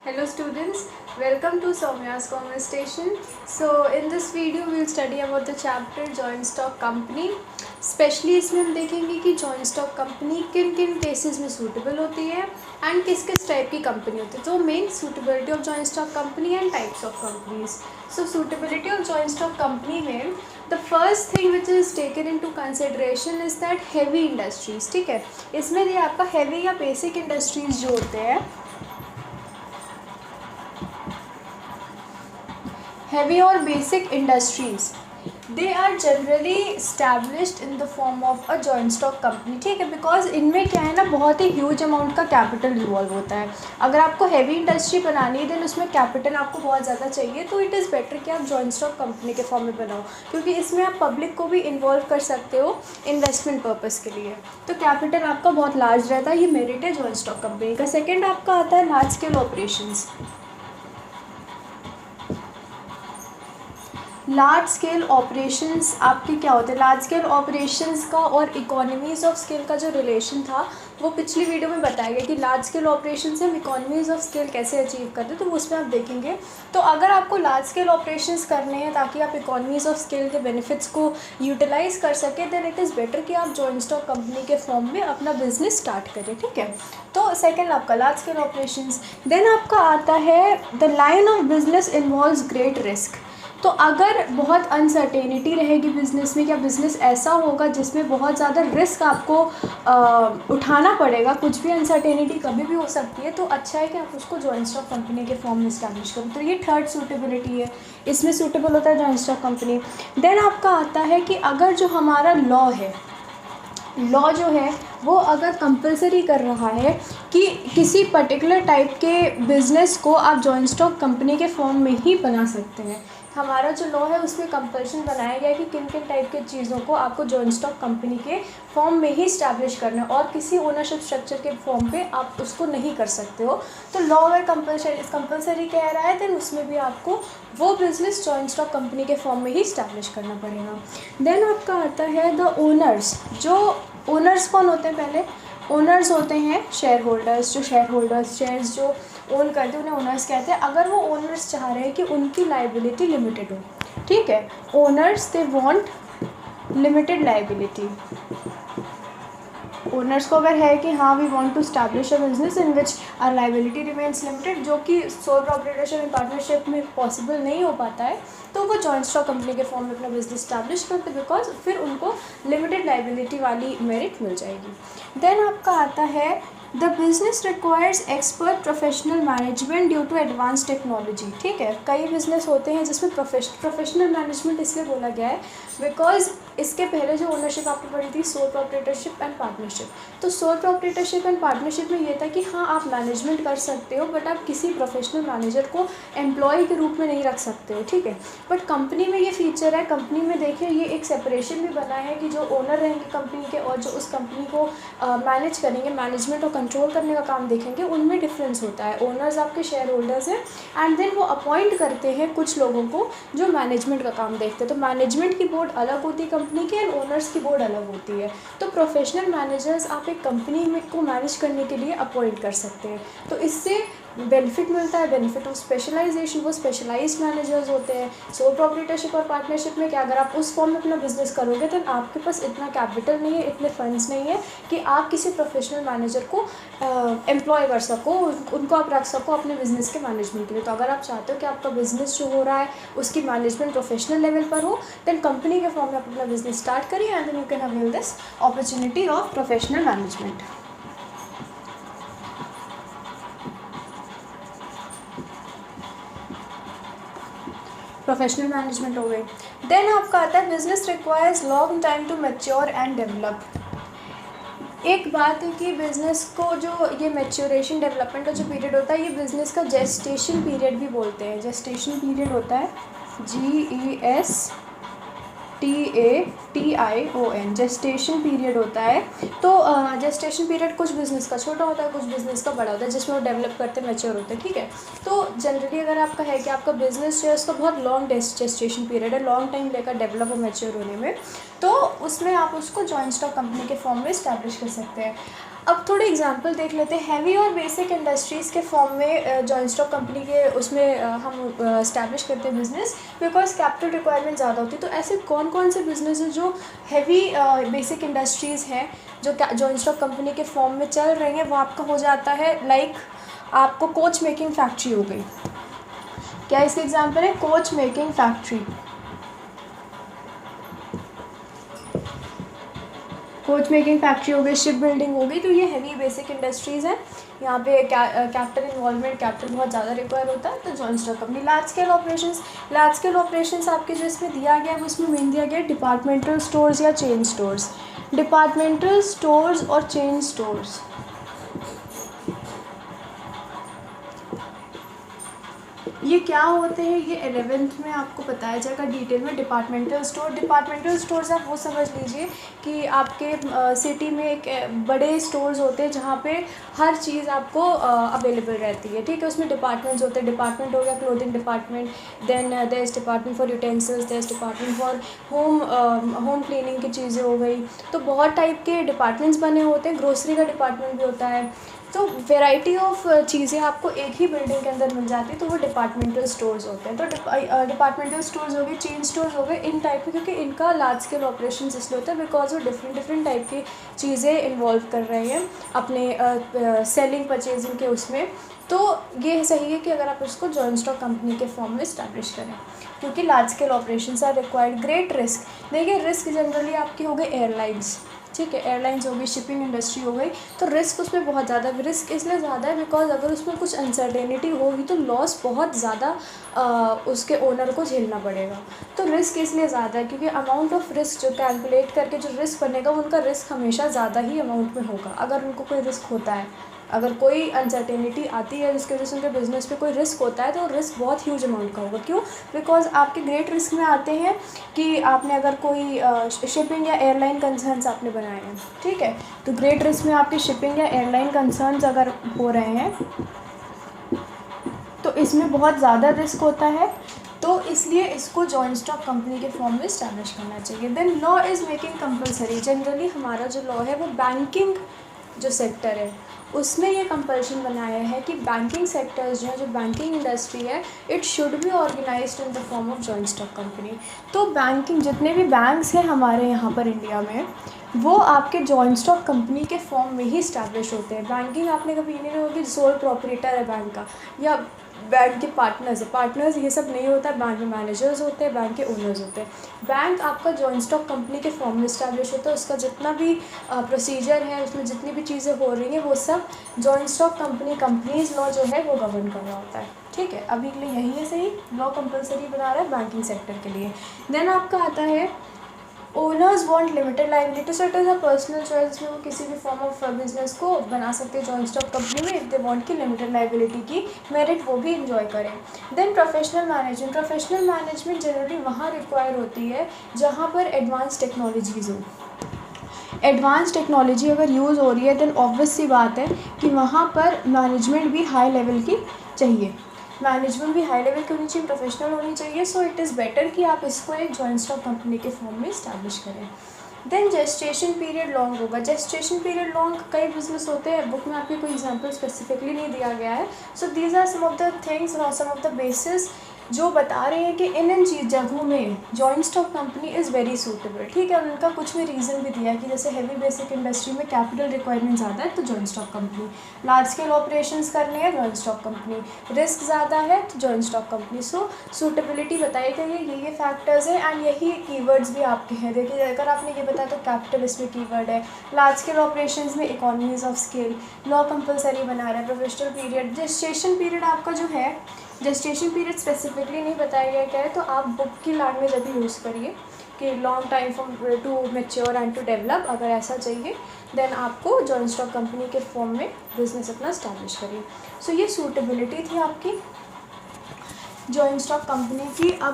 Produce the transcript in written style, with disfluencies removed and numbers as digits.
Hello students, welcome to Soumya's Conversation. So in this video we will study about the chapter joint stock company. Specially इसमें हम देखेंगे कि joint stock company किन किन cases में suitable होती है एंड किस किस टाइप की कंपनी होती है. तो main suitability of joint stock company and types of companies. So suitability of joint stock company में the first thing which is taken into consideration is that heavy industries. ठीक है, इसमें ये आपका हैवी या बेसिक इंडस्ट्रीज़ जो होते हैं, heavy or basic industries, they are generally established in the form of a joint stock company. ठीक है, बिकॉज इनमें क्या है ना, बहुत ही ह्यूज अमाउंट का कैपिटल इन्वॉल्व होता है. अगर आपको हैवी इंडस्ट्री बनानी है देन उसमें कैपिटल आपको बहुत ज़्यादा चाहिए, तो इट इज़ बेटर कि आप जॉइंट स्टॉक कंपनी के फॉर्म में बनाओ, क्योंकि इसमें आप पब्लिक को भी इन्वॉल्व कर सकते हो इन्वेस्टमेंट पर्पज़ के लिए. तो कैपिटल आपका बहुत लार्ज रहता है, ये मेरिट है जॉइंट स्टॉक कंपनी का. सेकेंड आपका आता है large scale operations. Large scale operations आपके क्या होते हैं? लार्ज स्केल ऑपरेशंस का और इकोनॉमीज़ ऑफ स्केल का जो रिलेशन था वो पिछली वीडियो में बताया गया कि लार्ज स्केल ऑपरेशन से हम इकोनॉमीज़ ऑफ स्केल कैसे अचीव करते हैं, तो उसमें आप देखेंगे. तो अगर आपको लार्ज स्केल ऑपरेशंस करने हैं ताकि आप इकोनॉमीज़ ऑफ स्केल के बेनिफिट्स को यूटिलाइज़ कर सकें, देन इट इज़ बेटर कि आप जॉइंट स्टॉक कंपनी के फॉर्म में अपना बिजनेस स्टार्ट करें. ठीक है, तो सेकेंड आपका लार्ज स्केल ऑपरेशंस. देन आपका आता है the line of business involves great risk. तो अगर बहुत अनसर्टेनिटी रहेगी बिज़नेस में, क्या बिज़नेस ऐसा होगा जिसमें बहुत ज़्यादा रिस्क आपको उठाना पड़ेगा, कुछ भी अनसर्टेनिटी कभी भी हो सकती है, तो अच्छा है कि आप उसको जॉइंट स्टॉक कंपनी के फॉर्म में इस्टेब्लिश करो. तो ये थर्ड सूटेबिलिटी है, इसमें सूटेबल होता है जॉइंट स्टॉक कंपनी. देन आपका आता है कि अगर जो हमारा लॉ है, लॉ जो है वो अगर कंपलसरी कर रहा है कि किसी पर्टिकुलर टाइप के बिज़नेस को आप जॉइंट स्टॉक कंपनी के फॉर्म में ही बना सकते हैं. हमारा जो लॉ है उसमें कंपल्शन बनाया गया है कि किन किन टाइप के चीज़ों को आपको जॉइंट स्टॉक कंपनी के फॉर्म में ही इस्टेब्लिश करना है और किसी ओनरशिप स्ट्रक्चर के फॉर्म पे आप उसको नहीं कर सकते हो. तो लॉ अगर कंपल्सरी कह रहा है तो उसमें भी आपको वो बिज़नेस जॉइंट स्टॉक कंपनी के फॉर्म में ही इस्टेब्लिश करना पड़ेगा. देन आपका आता है द ओनर्स. जो ओनर्स कौन होते हैं? पहले ओनर्स होते हैं शेयर होल्डर्स. जो शेयर होल्डर्स शेयर्स जो ओन करते हैं उन्हें ओनर्स कहते हैं. अगर वो ओनर्स चाह रहे हैं कि उनकी लाइबिलिटी लिमिटेड हो, ठीक है, owners they want limited liability. Owners को अगर है कि हाँ we want to establish a business in which our liability remains limited, जो कि सोल प्रोप्राइटरशिप एंड पार्टनरशिप में पॉसिबल नहीं हो पाता है, तो वो जॉइंट स्टॉक कंपनी के फॉर्म में अपना बिजनेस स्टैब्लिश करते हैं, बिकॉज फिर उनको लिमिटेड लाइबिलिटी वाली मेरिट मिल जाएगी. देन आपका आता है the business requires expert professional management due to advance technology. ठीक है, कई बिजनेस होते हैं जिसमें प्रोफेशनल मैनेजमेंट इसलिए बोला गया है बिकॉज इसके पहले जो ओनरशिप आपको पड़ी थी सोल प्रोप्राइटरशिप एंड पार्टनरशिप, तो सोल प्रोप्राइटरशिप एंड पार्टनरशिप में ये था कि हाँ आप मैनेजमेंट कर सकते हो बट आप किसी प्रोफेशनल मैनेजर को एम्प्लॉय के रूप में नहीं रख सकते हो. ठीक है, बट कंपनी में ये फीचर है. कंपनी में देखिए ये एक सेपरेशन भी बना है कि जो ओनर रहेंगे कंपनी के और जो उस कंपनी को मैनेज करेंगे, मैनेजमेंट और कंट्रोल करने का काम देखेंगे, उनमें डिफरेंस होता है. ओनर्स आपके शेयर होल्डर्स हैं एंड देन वो अपॉइंट करते हैं कुछ लोगों को जो मैनेजमेंट का काम देखते हैं. तो मैनेजमेंट की बोर्ड अलग होती है कंपनी की एंड ओनर्स की बोर्ड अलग होती है. तो प्रोफेशनल मैनेजर्स आप एक कंपनी में को मैनेज करने के लिए अपॉइंट कर सकते हैं. तो इससे बेनिफिट मिलता है, बेनिफिट ऑफ स्पेशलाइजेशन. वो स्पेशलाइज्ड मैनेजर्स होते हैं. सोल प्रोप्राइटरशिप और पार्टनरशिप में क्या, अगर आप उस फॉर्म में अपना बिजनेस करोगे तो आपके पास इतना कैपिटल नहीं है, इतने फंड्स नहीं है कि आप किसी प्रोफेशनल मैनेजर को एम्प्लॉय कर सको, उनको आप रख सको अपने बिजनेस के मैनेजमेंट के लिए. तो अगर आप चाहते हो कि आपका बिजनेस जो हो रहा है उसकी मैनेजमेंट प्रोफेशनल लेवल पर हो, देन कंपनी के फॉर्म में आप अपना बिजनेस स्टार्ट करिए and then you can avail this opportunity of professional management. Professional management हो गई. देन आपका आता है business requires long time to mature and develop. एक बात है कि बिज़नेस को जो ये मैच्योरेशन डेवलपमेंट का जो पीरियड होता है, ये बिज़नेस का जेस्टेशन पीरियड भी बोलते हैं. जेस्टेशन पीरियड होता है GESTATION, जेस्टेशन पीरियड होता है. तो जेस्टेशन पीरियड कुछ बिज़नेस का छोटा होता है, कुछ बिज़नेस का बड़ा होता है, जिसमें वो डेवलप करते मैच्योर होते हैं. ठीक है, तो जनरली अगर आपका है कि आपका बिज़नेस जो है उसका बहुत लॉन्ग जेस्टेशन पीरियड है, लॉन्ग टाइम लेकर डेवलप और मैच्योर होने में, तो उसमें आप उसको जॉइंट स्टॉक कंपनी के फॉर्म में इस्टेब्लिश कर सकते हैं. अब थोड़े एग्जांपल देख लेते हैं। हैवी और बेसिक इंडस्ट्रीज़ के फॉर्म में जॉइंट स्टॉक कंपनी के उसमें हम इस्टेब्लिश करते हैं बिज़नेस, बिकॉज कैपिटल रिक्वायरमेंट ज़्यादा होती है। तो ऐसे कौन कौन से बिज़नेस हैं जो हैवी बेसिक इंडस्ट्रीज़ हैं जो जॉइंट स्टॉक कंपनी के फॉर्म में चल रही हैं, वो आपका हो जाता है लाइक आपको कोच मेकिंग फैक्ट्री हो गई। क्या इसके एग्जांपल है? Coach making factory, coach making factory हो गई, शिप बिल्डिंग हो गई। तो ये हैवी बेसिक इंडस्ट्रीज़ हैं, यहाँ पे कैपिटल इन्वॉल्वमेंट, कैपिटल बहुत ज़्यादा रिक्वायर होता है। तो joint stock company. Large scale operations आपके जो इसमें दिया गया है उसमें मेन दिया गया है डिपार्टमेंटल स्टोर्स या चेन स्टोर्स। डिपार्टमेंटल स्टोर्स और चेन स्टोर्स, ये क्या होते हैं ये 11th में आपको बताया जाएगा डिटेल में। डिपार्टमेंटल स्टोर्स आप वो समझ लीजिए कि आपके सिटी में एक बड़े स्टोर्स होते हैं जहाँ पे हर चीज़ आपको अवेलेबल रहती है, ठीक है। उसमें डिपार्टमेंट्स होते हैं। डिपार्टमेंट हो गया clothing department, then there is department for utensils, there is department for home cleaning की चीज़ें हो गई। तो बहुत टाइप के डिपार्टमेंट्स बने होते हैं। ग्रोसरी का डिपार्टमेंट भी होता है। तो वैरायटी ऑफ चीज़ें आपको एक ही बिल्डिंग के अंदर मिल जाती है, तो वो डिपार्टमेंटल स्टोर्स होते हैं। तो डिपार्टमेंटल स्टोर्स हो गए, चेन स्टोर्स हो गए, इन टाइप के, क्योंकि इनका लार्ज स्केल ऑपरेशन इसलिए होता है बिकॉज वो डिफरेंट टाइप की चीज़ें इन्वॉल्व कर रहे हैं अपने सेलिंग परचेजिंग के उसमें। तो ये सही है कि अगर आप उसको जॉइंट स्टॉक कंपनी के फॉर्म में इस्टेब्लिश करें, क्योंकि large scale operations are required. Great risk, देखिए रिस्क जनरली आपकी हो गई एयरलाइंस, ठीक है, एयरलाइंस हो गई, शिपिंग इंडस्ट्री हो गई। तो रिस्क उसमें बहुत ज़्यादा, रिस्क इसलिए ज़्यादा है बिकॉज अगर उसमें कुछ अनसर्टेनिटी होगी तो लॉस बहुत ज़्यादा उसके ओनर को झेलना पड़ेगा। तो रिस्क इसलिए ज़्यादा है क्योंकि अमाउंट ऑफ रिस्क जो कैलकुलेट करके जो रिस्क बनेगा उनका रिस्क हमेशा ज़्यादा ही अमाउंट में होगा अगर उनको कोई रिस्क होता है। अगर कोई अनसर्टेनिटी आती है जिसकी वजह से उनके बिज़नेस पे कोई रिस्क होता है तो रिस्क बहुत ह्यूज अमाउंट का होगा। क्यों? बिकॉज आपके ग्रेट रिस्क में आते हैं कि आपने अगर कोई शिपिंग या एयरलाइन कंसर्न्स आपने बनाए हैं, ठीक है, तो ग्रेट रिस्क में आपके शिपिंग या एयरलाइन कंसर्न्स अगर हो रहे हैं तो इसमें बहुत ज़्यादा रिस्क होता है। तो इसलिए इसको जॉइंट स्टॉक कंपनी के फॉर्म में इस्टेब्लिश करना चाहिए। Then law is making compulsory. Generally हमारा जो लॉ है वो बैंकिंग जो सेक्टर है उसमें ये कंपल्शन बनाया है कि बैंकिंग सेक्टर्स जो है, जो बैंकिंग इंडस्ट्री है, it should be organised in the form of joint stock company. तो बैंकिंग जितने भी बैंक्स हैं हमारे यहाँ पर इंडिया में वो आपके जॉइंट स्टॉक कंपनी के फॉर्म में ही इस्टेब्लिश होते हैं। बैंकिंग आपने कभी नहीं होगी सोल प्रोपरेटर है बैंक का या बैंक के पार्टनर्स ये सब नहीं होता है। बैंक के मैनेजर्स होते हैं, बैंक के ओनर्स होते हैं। बैंक आपका जॉइंट स्टॉक कंपनी के फॉर्म में इस्टेब्लिश होता है। उसका जितना भी प्रोसीजर है, उसमें जितनी भी चीज़ें हो रही हैं वो सब जॉइंट स्टॉक कंपनीज लॉ जो है वो गवर्न कर रहा होता है, ठीक है। अभी के लिए यही है सही, लॉ कंपलसरी बना रहा है बैंकिंग सेक्टर के लिए। देन आपका आता है owners want limited liability. So it is a personal choice, इसमें वो किसी भी फॉर्म ऑफ बिजनेस को बना सकते हैं जॉइंट स्टॉक कंपनी में इफ दे वांट की लिमिटेड लाइबिलिटी की मेरिट वो भी इंजॉय करें। देन प्रोफेशनल मैनेजमेंट जनरली वहाँ रिक्वायर होती है जहाँ पर एडवांस टेक्नोलॉजीज़ हो। एडवांस टेक्नोलॉजी अगर यूज़ हो रही है देन ऑब्वियस सी बात है कि वहाँ पर मैनेजमेंट भी हाई लेवल की चाहिए। मैनेजमेंट भी हाई लेवल की होनी चाहिए, प्रोफेशनल होनी चाहिए। सो इट इज़ बेटर कि आप इसको एक जॉइंट स्टॉक कंपनी के फॉर्म में इस्टेब्लिश करें। देन जेस्टेशन पीरियड लॉन्ग होगा। जेस्टेशन पीरियड लॉन्ग कई बिजनेस होते हैं, बुक में आपके कोई एग्जांपल स्पेसिफिकली नहीं दिया गया है। So these are some of the things, some of the basis जो बता रहे हैं कि इन चीज़ जगहों में joint stock company is very suitable, ठीक है। उनका कुछ भी रीज़न भी दिया है कि जैसे हैवी बेसिक इंडस्ट्री में कैपिटल रिक्वायरमेंट ज़्यादा है तो joint stock company, large scale operations करने हैं जॉइंट स्टॉक कंपनी, रिस्क ज़्यादा है तो जॉइंट स्टॉक कंपनी। सो सूटेबिलिटी बताई गई है, ये फैक्टर्स हैं एंड यही कीवर्ड्स भी आपके हैं। देखिए अगर आपने ये बताया तो कैपिटल इसमें कीवर्ड है, लार्ज स्केल ऑपरेशंस में economies of scale, law compulsory बना रहा है, प्रोफेशनल पीरियड। जेस्टेशन पीरियड आपका जो है, जेस्टेशन पीरियड स्पेसिफिकली नहीं बताया गया क्या है, तो आप बुक की लैंग्वेज अभी यूज़ करिए कि long time from to mature and to develop. अगर ऐसा चाहिए देन आपको जॉइंट स्टॉक कंपनी के फॉर्म में बिजनेस अपना स्टैब्लिश करिए। सो ये सूटेबिलिटी थी आपकी जॉइंट स्टॉक कंपनी की। अब